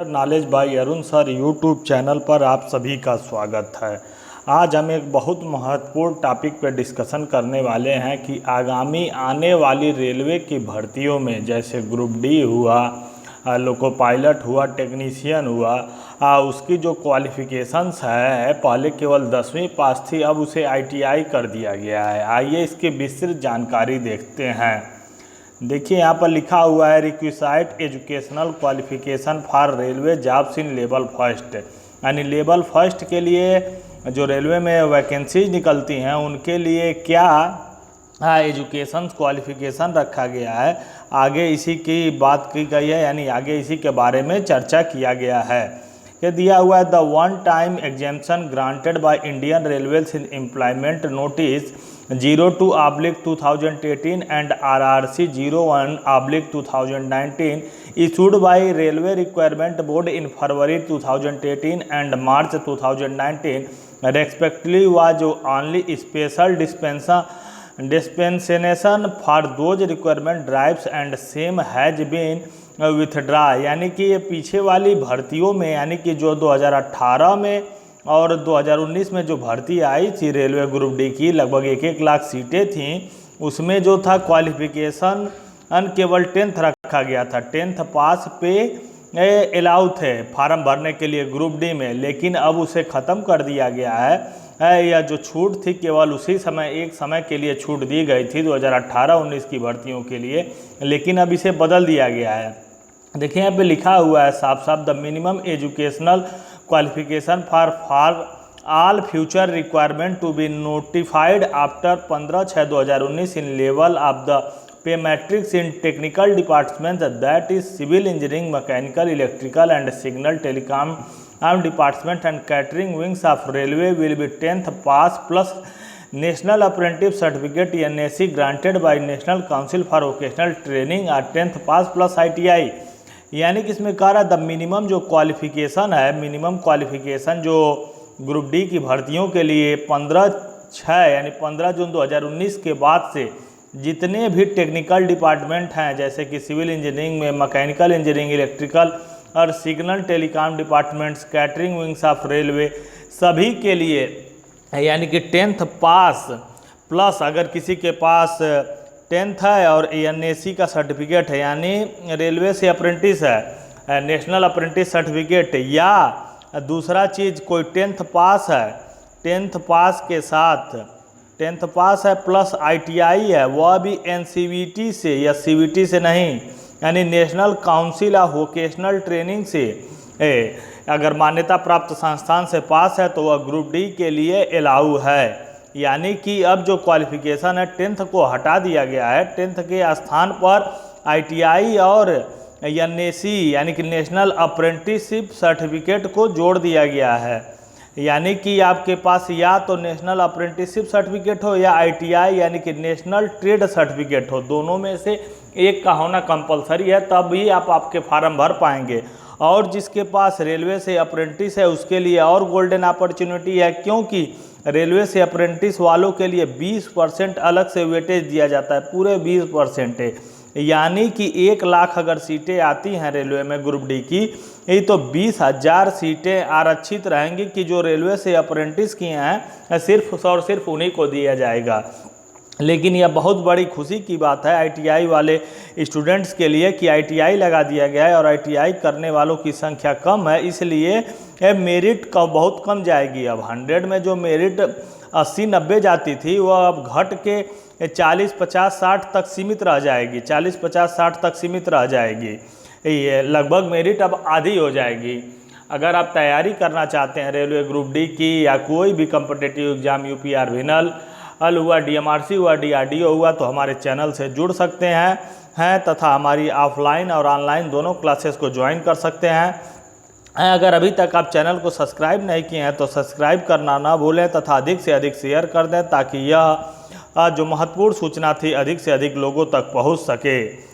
Knowledge by Arun sir YouTube channel पर आप सभी का स्वागत है। आज हम एक बहुत महत्वपूर्ण टॉपिक पर डिस्कशन करने वाले हैं कि आगामी आने वाली रेलवे की भर्तियों में जैसे ग्रुप डी हुआ, लोको पायलट हुआ, टेक्नीशियन हुआ, उसकी जो क्वालिफ़िकेशंस है पहले केवल 10वीं पास थी, अब उसे ITI कर दिया गया है। आइए इसकी विस्तृत जानकारी देखते हैं। देखिए यहाँ पर लिखा हुआ है requisite educational qualification for railway jobs in level first, यानी लेवल फर्स्ट के लिए जो रेलवे में वैकेंसीज निकलती हैं उनके लिए क्या एजुकेशन क्वालिफिकेशन रखा गया है, आगे इसी की बात की गई है, यानी आगे इसी के बारे में चर्चा किया गया है। ये दिया हुआ है the one time exemption granted by Indian railways in employment notice 02/2018 and RRC 01/2019 issued by Railway Requirement Board in February 2018 and March 2019 respectively was only special dispensation for those requirement drives and same has been withdraw। यानी कि ये पीछे वाली भर्तियों में, यानी कि जो 2018 में और 2019 में जो भर्ती आई थी रेलवे ग्रुप डी की, लगभग 1-1 लाख सीटें थीं, उसमें जो था क्वालिफिकेशन केवल 10th रखा गया था। 10th पास पे अलाउ थे फार्म भरने के लिए ग्रुप डी में, लेकिन अब उसे ख़त्म कर दिया गया है। यह जो छूट थी केवल उसी समय, एक समय के लिए छूट दी गई थी 2018-19 की भर्तियों के लिए, लेकिन अब इसे बदल दिया गया है। देखिए यहाँ पे लिखा हुआ है साफ साफ the minimum educational qualification for all future requirement to be notified after 15/6/2019 in level of the pay matrix in technical department that is civil engineering, mechanical, electrical and signal telecom department and catering wings of railway will be 10th pass plus national apprentice certificate NAC granted by national council for vocational training और 10th pass plus ITI। यानी कि इसमें कह रहा है the minimum जो qualification है, minimum qualification जो ग्रुप डी की भर्तियों के लिए 15/6 यानी 15 जून 2019 के बाद से जितने भी टेक्निकल डिपार्टमेंट हैं जैसे कि सिविल इंजीनियरिंग में, मैकेनिकल इंजीनियरिंग, इलेक्ट्रिकल और signal telecom departments, catering wings of railway, सभी के लिए यानी कि 10th पास प्लस अगर किसी के पास 10th है और NAC का सर्टिफिकेट है, यानी रेलवे से अप्रेंटिस है, नेशनल अप्रेंटिस सर्टिफिकेट, या दूसरा चीज़ कोई 10th पास है, 10th पास के साथ 10th पास है प्लस ITI है, वह भी NCVT से या CVT से नहीं, यानी national council of vocational training से अगर मान्यता प्राप्त संस्थान से पास है तो वह ग्रुप डी के लिए अलाउ है। यानी कि अब जो क्वालिफिकेशन है 10th को हटा दिया गया है, 10th के स्थान पर ITI और NAC यानी कि नेशनल अप्रेंटिसशिप सर्टिफिकेट को जोड़ दिया गया है। यानी कि आपके पास या तो नेशनल अप्रेंटिसशिप सर्टिफिकेट हो या ITI यानी कि नेशनल ट्रेड सर्टिफिकेट हो, दोनों में से एक का होना कंपलसरी है, तब ही आप आपके फार्म भर पाएंगे। और जिसके पास रेलवे से अप्रेंटिस है उसके लिए और गोल्डन अपॉर्चुनिटी है, क्योंकि रेलवे से अप्रेंटिस वालों के लिए 20% अलग से वेटेज दिया जाता है, पूरे 20%। यानी कि 1 लाख अगर सीटें आती हैं रेलवे में ग्रुप डी की, ये तो 20,000 सीटें आरक्षित रहेंगी कि जो रेलवे से अप्रेंटिस किए हैं सिर्फ और सिर्फ उन्हीं को दिया जाएगा। लेकिन यह बहुत बड़ी खुशी की बात है ITI वाले स्टूडेंट्स के लिए कि ITI लगा दिया गया है और ITI करने वालों की संख्या कम है, इसलिए मेरिट का बहुत कम जाएगी। अब 100 में जो मेरिट 80-90 जाती थी वह अब घट के 40-50-60 तक सीमित रह जाएगी, 40-50-60 तक सीमित रह जाएगी। ये लगभग मेरिट अब आधी हो जाएगी। अगर आप तैयारी करना चाहते हैं रेलवे ग्रुप डी की या कोई भी कम्पिटिटिव एग्जाम, UPR हुआ, DMRC हुआ, DRDO हुआ, तो हमारे चैनल से जुड़ सकते हैं तथा हमारी ऑफलाइन और ऑनलाइन दोनों क्लासेस को ज्वाइन कर सकते हैं। अगर अभी तक आप चैनल को सब्सक्राइब नहीं किए हैं तो सब्सक्राइब करना ना भूलें तथा अधिक से अधिक शेयर कर दें ताकि यह जो महत्वपूर्ण सूचना थी अधिक से अधिक लोगों तक पहुंच सके।